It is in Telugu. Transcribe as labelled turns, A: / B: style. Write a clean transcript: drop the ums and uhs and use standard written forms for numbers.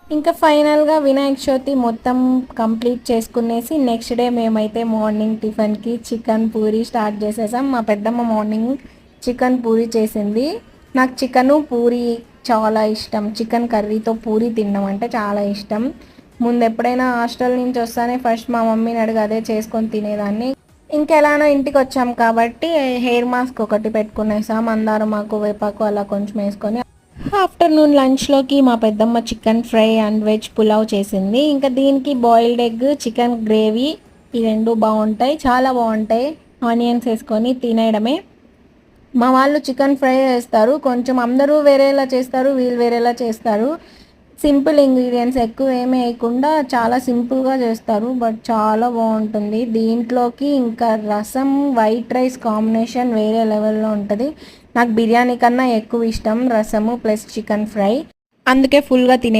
A: ఇంకా ఫైనల్గా వినాయక చవితి మొత్తం కంప్లీట్ చేసుకునేసి నెక్స్ట్ డే మేమైతే మార్నింగ్ టిఫిన్కి చికెన్ పూరి స్టార్ట్ చేసేసాం. మా పెద్దమ్మ మార్నింగ్ చికెన్ పూరి చేసింది. నాకు చికెను పూరి చాలా ఇష్టం. చికెన్ కర్రీతో పూరి తినడం అంటే చాలా ఇష్టం. ముందు ఎప్పుడైనా హాస్టల్ నుంచి వస్తానే ఫస్ట్ మా మమ్మీని అడిగి అదే చేసుకొని తినేదాన్ని. ఇంకెలానో ఇంటికి వచ్చాం కాబట్టి హెయిర్ మాస్క్ ఒకటి పెట్టుకునేసాం. అందరం మాకు వేపాకు అలా కొంచెం వేసుకొని ఆఫ్టర్నూన్ లంచ్లోకి మా పెద్దమ్మ chicken fry and veg pulao చేసింది. ఇంకా దీనికి బాయిల్డ్ ఎగ్, చికెన్ గ్రేవీ ఈ రెండు బాగుంటాయి, చాలా బాగుంటాయి. ఆనియన్స్ వేసుకొని తినేయడమే. మా వాళ్ళు చికెన్ ఫ్రై చేస్తారు, కొంచెం అందరూ వేరేలా చేస్తారు, వీళ్ళు వేరేలా చేస్తారు. సింపుల్ ఇంగ్రీడియంట్స్ ఎక్కువ ఏమీ వేయకుండా చాలా సింపుల్గా చేస్తారు, బట్ చాలా బాగుంటుంది. దీంట్లోకి ఇంకా రసం, వైట్ రైస్ కాంబినేషన్ వేరే లెవెల్లో ఉంటుంది. నాకు బిర్యానీ కన్నా ఎక్కువ ఇష్టం రసము ప్లస్ చికెన్ ఫ్రై, అందుకే ఫుల్గా తినేసి